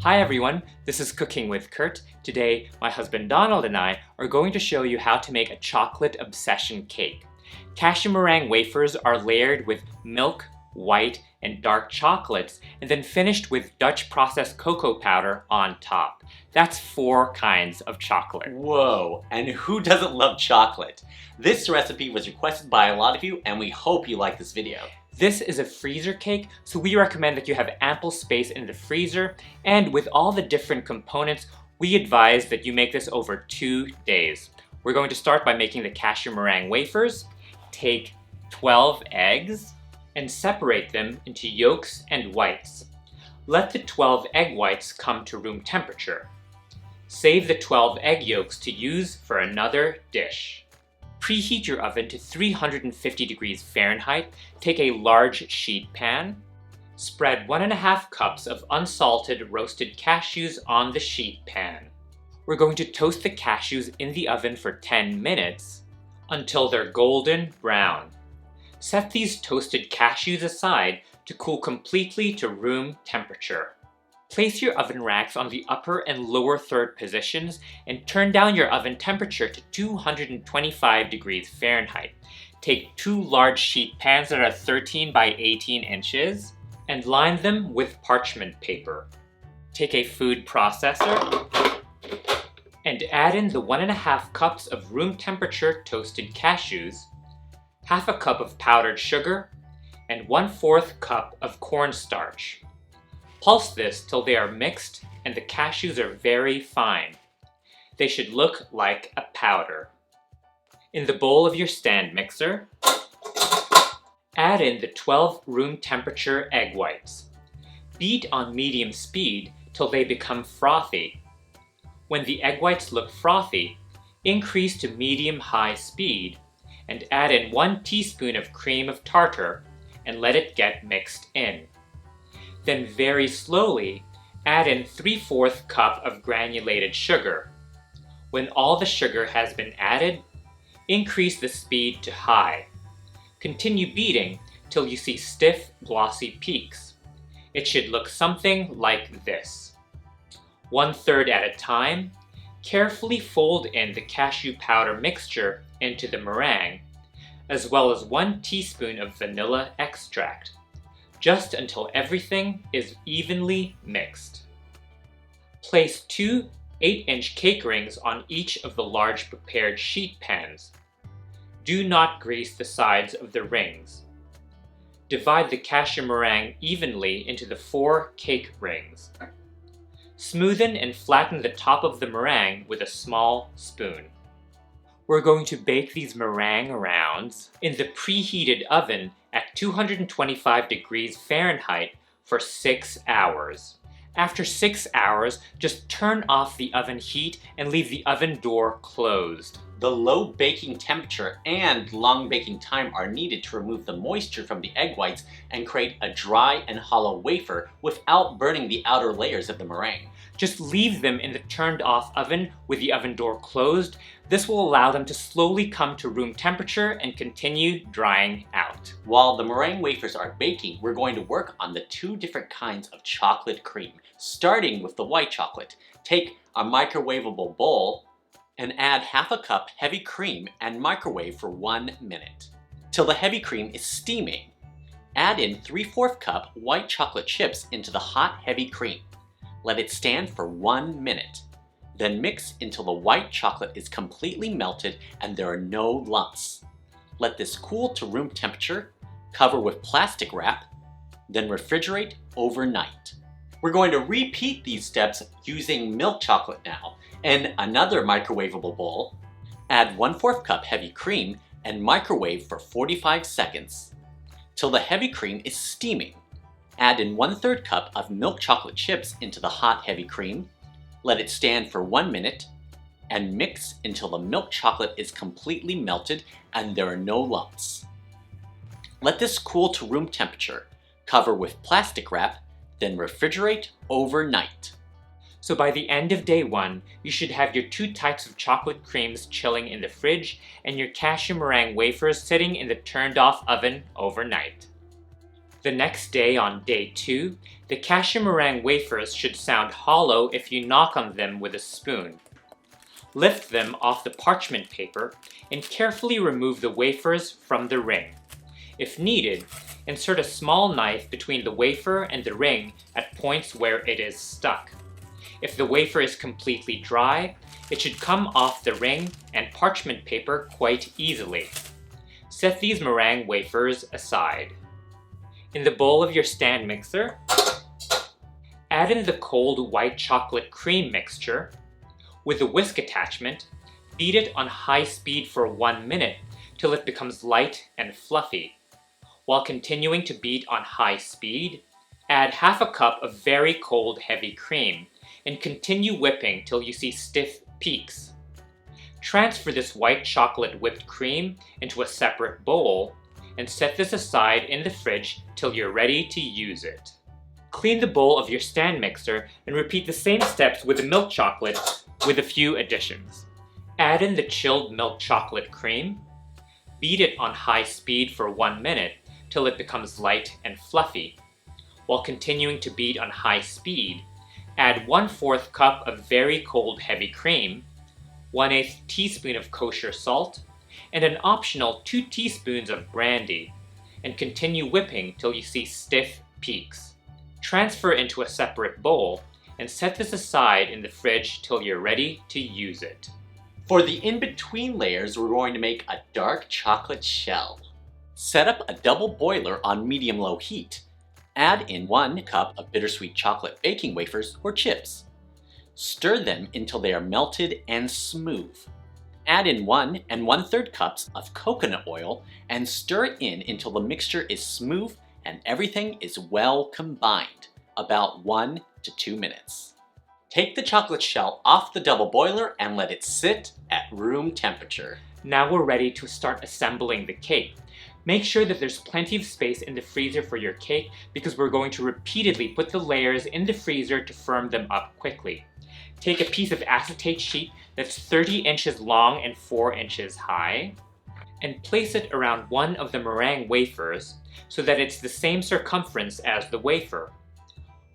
Hi everyone, this is Cooking with Kurt. Today, my husband Donald and I are going to show you how to make a chocolate obsession cake. Cashew meringue wafers are layered with milk, white, and dark chocolates, and then finished with Dutch processed cocoa powder on top. That's 4 kinds of chocolate. Whoa, and who doesn't love chocolate? This recipe was requested by a lot of you, and we hope you like this video. This is a freezer cake, so we recommend that you have ample space in the freezer, and with all the different components, we advise that you make this over 2 days. We're going to start by making the cashew meringue wafers. Take 12 eggs and separate them into yolks and whites. Let the 12 egg whites come to room temperature. Save the 12 egg yolks to use for another dish. Preheat your oven to 350 degrees Fahrenheit. Take a large sheet pan. Spread 1½ cups of unsalted roasted cashews on the sheet pan. We're going to toast the cashews in the oven for 10 minutes until they're golden brown. Set these toasted cashews aside to cool completely to room temperature. Place your oven racks on the upper and lower third positions and turn down your oven temperature to 225 degrees Fahrenheit. Take 2 large sheet pans that are 13 by 18 inches and line them with parchment paper. Take a food processor and add in the 1½ cups of room temperature toasted cashews, ½ cup of powdered sugar, and 1/4 cup of cornstarch. Pulse this till they are mixed and the cashews are very fine. They should look like a powder. In the bowl of your stand mixer, add in the 12 room temperature egg whites. Beat on medium speed till they become frothy. When the egg whites look frothy, increase to medium-high speed and add in 1 teaspoon of cream of tartar and let it get mixed in. Then very slowly, add in 3/4 cup of granulated sugar. When all the sugar has been added, increase the speed to high. Continue beating till you see stiff, glossy peaks. It should look something like this. 1/3 at a time, carefully fold in the cashew powder mixture into the meringue, as well as 1 teaspoon of vanilla extract, just until everything is evenly mixed. Place 2 8-inch cake rings on each of the large prepared sheet pans. Do not grease the sides of the rings. Divide the cashew meringue evenly into the 4 cake rings. Smoothen and flatten the top of the meringue with a small spoon. We're going to bake these meringue rounds in the preheated oven at 225 degrees Fahrenheit for 6 hours. After 6 hours, just turn off the oven heat and leave the oven door closed. The low baking temperature and long baking time are needed to remove the moisture from the egg whites and create a dry and hollow wafer without burning the outer layers of the meringue. Just leave them in the turned off oven with the oven door closed. This will allow them to slowly come to room temperature and continue drying out. While the meringue wafers are baking, we're going to work on the 2 different kinds of chocolate cream. Starting with the white chocolate, take a microwavable bowl and add ½ cup heavy cream and microwave for 1 minute. Till the heavy cream is steaming, add in 3/4 cup white chocolate chips into the hot heavy cream. Let it stand for 1 minute. Then mix until the white chocolate is completely melted and there are no lumps. Let this cool to room temperature, cover with plastic wrap, then refrigerate overnight. We're going to repeat these steps using milk chocolate now. In another microwavable bowl, add 1/4 cup heavy cream and microwave for 45 seconds. Till the heavy cream is steaming, add in 1/3 cup of milk chocolate chips into the hot heavy cream. Let it stand for 1 minute and mix until the milk chocolate is completely melted and there are no lumps. Let this cool to room temperature, cover with plastic wrap, then refrigerate overnight. So by the end of day 1, you should have your 2 types of chocolate creams chilling in the fridge and your cashew meringue wafers sitting in the turned off oven overnight. The next day on day 2, the cashew meringue wafers should sound hollow if you knock on them with a spoon. Lift them off the parchment paper and carefully remove the wafers from the ring. If needed, insert a small knife between the wafer and the ring at points where it is stuck. If the wafer is completely dry, it should come off the ring and parchment paper quite easily. Set these meringue wafers aside. In the bowl of your stand mixer, add in the cold white chocolate cream mixture. With a whisk attachment, beat it on high speed for 1 minute till it becomes light and fluffy. While continuing to beat on high speed, add half a cup of very cold heavy cream and continue whipping till you see stiff peaks. Transfer this white chocolate whipped cream into a separate bowl and set this aside in the fridge till you're ready to use it. Clean the bowl of your stand mixer and repeat the same steps with the milk chocolate with a few additions. Add in the chilled milk chocolate cream. Beat it on high speed for 1 minute till it becomes light and fluffy. While continuing to beat on high speed, add 1/4 cup of very cold heavy cream, 1/8 teaspoon of kosher salt, and an optional 2 teaspoons of brandy, and continue whipping till you see stiff peaks. Transfer into a separate bowl and set this aside in the fridge till you're ready to use it. For the in-between layers, we're going to make a dark chocolate shell. Set up a double boiler on medium-low heat. Add in 1 cup of bittersweet chocolate baking wafers or chips. Stir them until they are melted and smooth. Add in 1 1/3 cups of coconut oil and stir it in until the mixture is smooth and everything is well combined, about 1 to 2 minutes. Take the chocolate shell off the double boiler and let it sit at room temperature. Now we're ready to start assembling the cake. Make sure that there's plenty of space in the freezer for your cake because we're going to repeatedly put the layers in the freezer to firm them up quickly. Take a piece of acetate sheet that's 30 inches long and 4 inches high, and place it around one of the meringue wafers so that it's the same circumference as the wafer.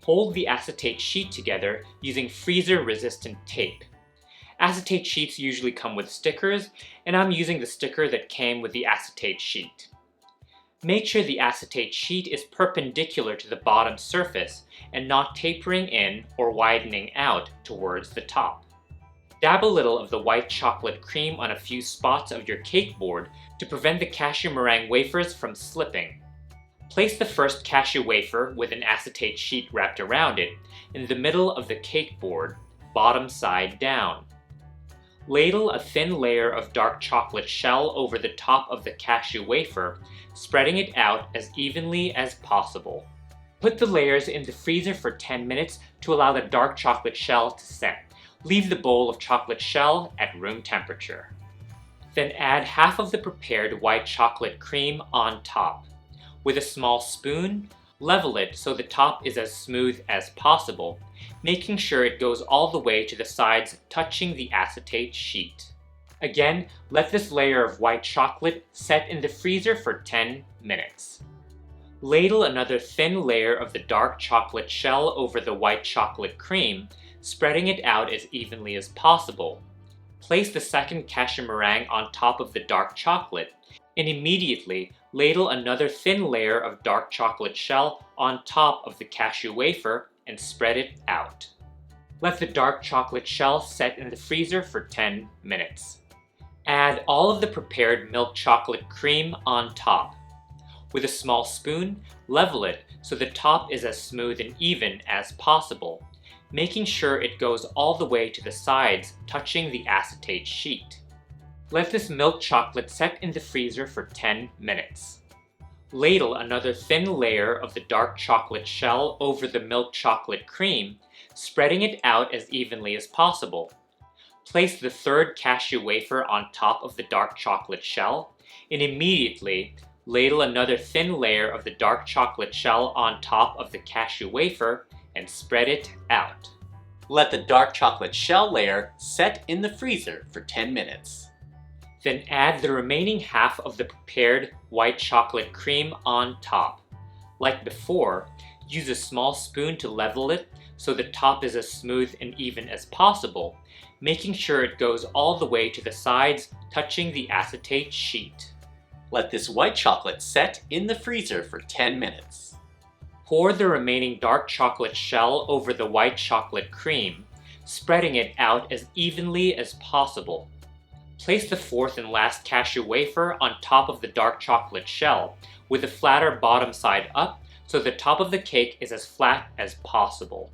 Hold the acetate sheet together using freezer-resistant tape. Acetate sheets usually come with stickers, and I'm using the sticker that came with the acetate sheet. Make sure the acetate sheet is perpendicular to the bottom surface and not tapering in or widening out towards the top. Dab a little of the white chocolate cream on a few spots of your cake board to prevent the cashew meringue wafers from slipping. Place the first cashew wafer with an acetate sheet wrapped around it in the middle of the cake board, bottom side down. Ladle a thin layer of dark chocolate shell over the top of the cashew wafer, spreading it out as evenly as possible. Put the layers in the freezer for 10 minutes to allow the dark chocolate shell to set. Leave the bowl of chocolate shell at room temperature. Then add half of the prepared white chocolate cream on top. With a small spoon, level it so the top is as smooth as possible, making sure it goes all the way to the sides touching the acetate sheet. Again, let this layer of white chocolate set in the freezer for 10 minutes. Ladle another thin layer of the dark chocolate shell over the white chocolate cream, spreading it out as evenly as possible. Place the second cashew meringue on top of the dark chocolate, and immediately ladle another thin layer of dark chocolate shell on top of the cashew wafer and spread it out. Let the dark chocolate shell set in the freezer for 10 minutes. Add all of the prepared milk chocolate cream on top. With a small spoon, level it so the top is as smooth and even as possible, making sure it goes all the way to the sides touching the acetate sheet. Let this milk chocolate set in the freezer for 10 minutes. Ladle another thin layer of the dark chocolate shell over the milk chocolate cream, spreading it out as evenly as possible. Place the third cashew wafer on top of the dark chocolate shell, and immediately ladle another thin layer of the dark chocolate shell on top of the cashew wafer and spread it out. Let the dark chocolate shell layer set in the freezer for 10 minutes. Then add the remaining half of the prepared white chocolate cream on top. Like before, use a small spoon to level it so the top is as smooth and even as possible, making sure it goes all the way to the sides, touching the acetate sheet. Let this white chocolate set in the freezer for 10 minutes. Pour the remaining dark chocolate shell over the white chocolate cream, spreading it out as evenly as possible. Place the fourth and last cashew wafer on top of the dark chocolate shell, with the flatter bottom side up so the top of the cake is as flat as possible.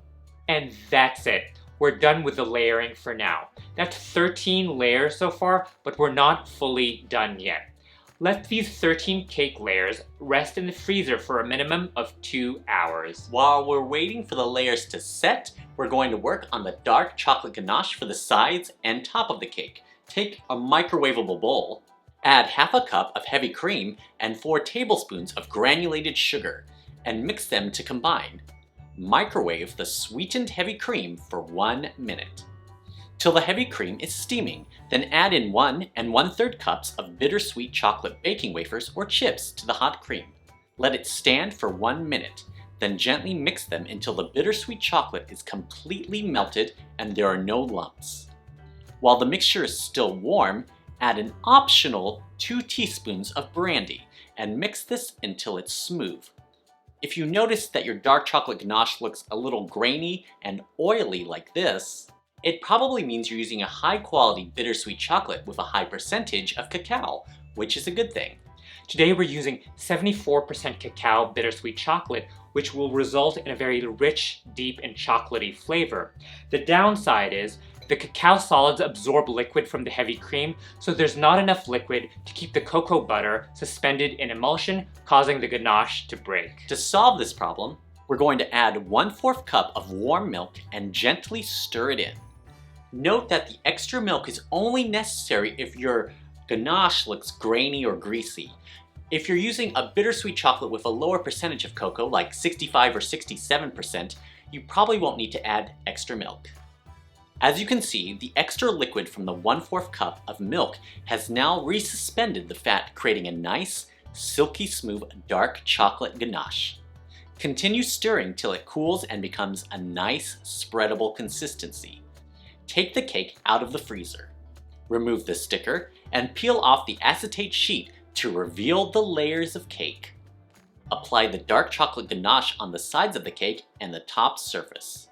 And that's it. We're done with the layering for now. That's 13 layers so far, but we're not fully done yet. Let these 13 cake layers rest in the freezer for a minimum of 2 hours. While we're waiting for the layers to set, we're going to work on the dark chocolate ganache for the sides and top of the cake. Take a microwavable bowl, add half a cup of heavy cream and 4 tablespoons of granulated sugar, and mix them to combine. Microwave the sweetened heavy cream for 1 minute. Till the heavy cream is steaming, then add in 1 1/3 cups of bittersweet chocolate baking wafers or chips to the hot cream. Let it stand for 1 minute, then gently mix them until the bittersweet chocolate is completely melted and there are no lumps. While the mixture is still warm, add an optional 2 teaspoons of brandy and mix this until it's smooth. If you notice that your dark chocolate ganache looks a little grainy and oily like this, it probably means you're using a high-quality bittersweet chocolate with a high percentage of cacao, which is a good thing. Today we're using 74% cacao bittersweet chocolate, which will result in a very rich, deep, and chocolatey flavor. The downside is the cacao solids absorb liquid from the heavy cream, so there's not enough liquid to keep the cocoa butter suspended in emulsion, causing the ganache to break. To solve this problem, we're going to add 1/4 cup of warm milk and gently stir it in. Note that the extra milk is only necessary if your ganache looks grainy or greasy. If you're using a bittersweet chocolate with a lower percentage of cocoa, like 65 or 67%, you probably won't need to add extra milk. As you can see, the extra liquid from the 1/4 cup of milk has now resuspended the fat, creating a nice, silky smooth dark chocolate ganache. Continue stirring till it cools and becomes a nice, spreadable consistency. Take the cake out of the freezer. Remove the sticker and peel off the acetate sheet to reveal the layers of cake. Apply the dark chocolate ganache on the sides of the cake and the top surface.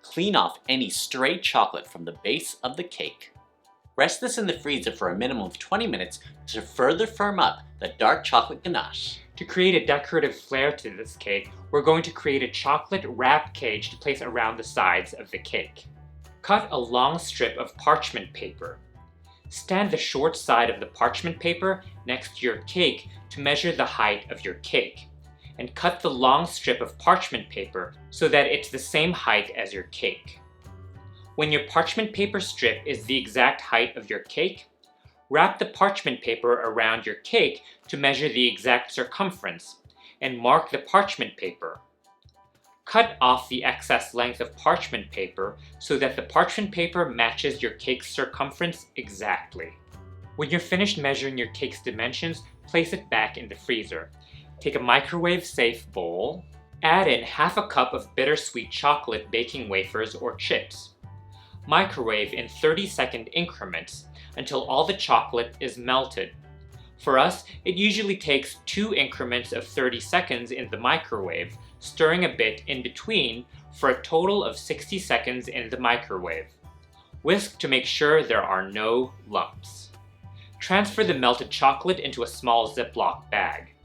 Clean off any stray chocolate from the base of the cake. Rest this in the freezer for a minimum of 20 minutes to further firm up the dark chocolate ganache. To create a decorative flair to this cake, we're going to create a chocolate wrap cage to place around the sides of the cake. Cut a long strip of parchment paper. Stand the short side of the parchment paper next to your cake to measure the height of your cake, and cut the long strip of parchment paper so that it's the same height as your cake. When your parchment paper strip is the exact height of your cake, wrap the parchment paper around your cake to measure the exact circumference, and mark the parchment paper. Cut off the excess length of parchment paper so that the parchment paper matches your cake's circumference exactly. When you're finished measuring your cake's dimensions, place it back in the freezer. Take a microwave-safe bowl, add in half a cup of bittersweet chocolate baking wafers or chips. Microwave in 30-second increments until all the chocolate is melted. For us, it usually takes 2 increments of 30 seconds in the microwave, stirring a bit in between for a total of 60 seconds in the microwave. Whisk to make sure there are no lumps. Transfer the melted chocolate into a small Ziploc bag.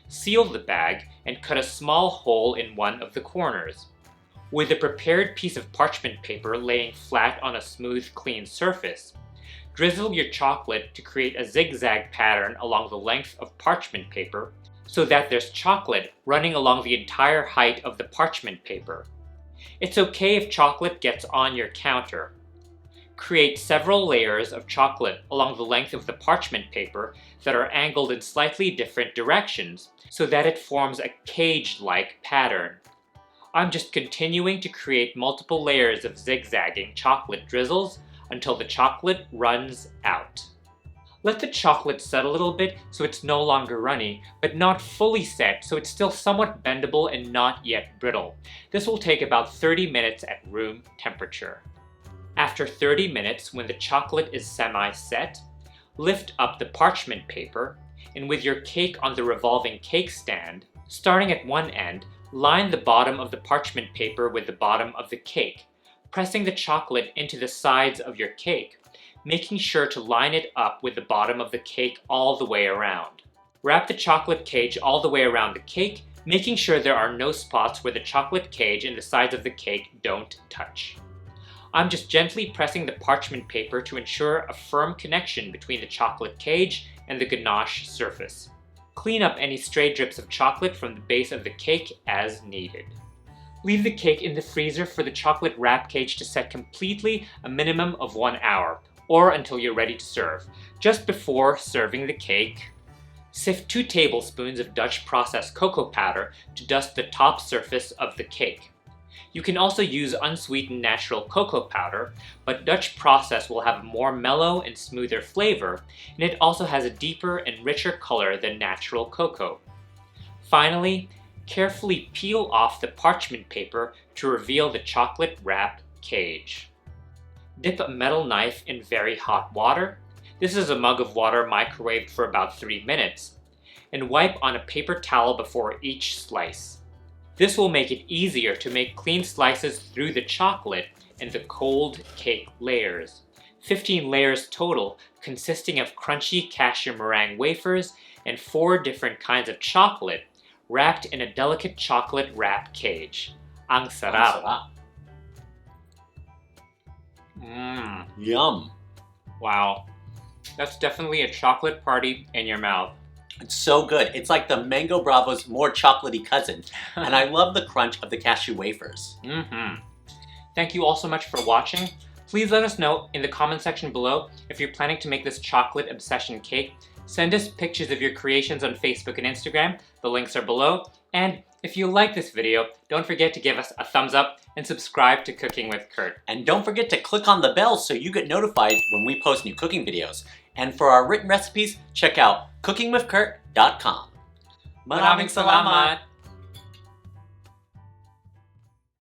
Seal the bag and cut a small hole in one of the corners. With a prepared piece of parchment paper laying flat on a smooth, clean surface, drizzle your chocolate to create a zigzag pattern along the length of parchment paper so that there's chocolate running along the entire height of the parchment paper. It's okay if chocolate gets on your counter. Create several layers of chocolate along the length of the parchment paper that are angled in slightly different directions so that it forms a cage-like pattern. I'm just continuing to create multiple layers of zigzagging chocolate drizzles until the chocolate runs out. Let the chocolate set a little bit so it's no longer runny, but not fully set so it's still somewhat bendable and not yet brittle. This will take about 30 minutes at room temperature. After 30 minutes, when the chocolate is semi-set, lift up the parchment paper, and with your cake on the revolving cake stand, starting at one end, line the bottom of the parchment paper with the bottom of the cake, pressing the chocolate into the sides of your cake, making sure to line it up with the bottom of the cake all the way around. Wrap the chocolate cage all the way around the cake, making sure there are no spots where the chocolate cage and the sides of the cake don't touch. I'm just gently pressing the parchment paper to ensure a firm connection between the chocolate cage and the ganache surface. Clean up any stray drips of chocolate from the base of the cake as needed. Leave the cake in the freezer for the chocolate wrap cage to set completely a minimum of 1 hour, or until you're ready to serve. Just before serving the cake, sift 2 tablespoons of Dutch processed cocoa powder to dust the top surface of the cake. You can also use unsweetened natural cocoa powder, but Dutch process will have a more mellow and smoother flavor, and it also has a deeper and richer color than natural cocoa. Finally, carefully peel off the parchment paper to reveal the chocolate wrap cage. Dip a metal knife in very hot water. This is a mug of water microwaved for about 3 minutes, and wipe on a paper towel before each slice. This will make it easier to make clean slices through the chocolate and the cold cake layers. 15 layers total, consisting of crunchy cashew meringue wafers and 4 different kinds of chocolate, wrapped in a delicate chocolate wrap cage. Ang sarap! Yum! Wow. That's definitely a chocolate party in your mouth. It's so good. It's like the Mango Bravo's more chocolatey cousin. And I love the crunch of the cashew wafers. Thank you all so much for watching. Please let us know in the comment section below if you're planning to make this chocolate obsession cake. Send us pictures of your creations on Facebook and Instagram. The links are below. And if you like this video, don't forget to give us a thumbs up and subscribe to Cooking with Kurt. And don't forget to click on the bell so you get notified when we post new cooking videos. And for our written recipes, check out cookingwithkurt.com. Maraming salamat!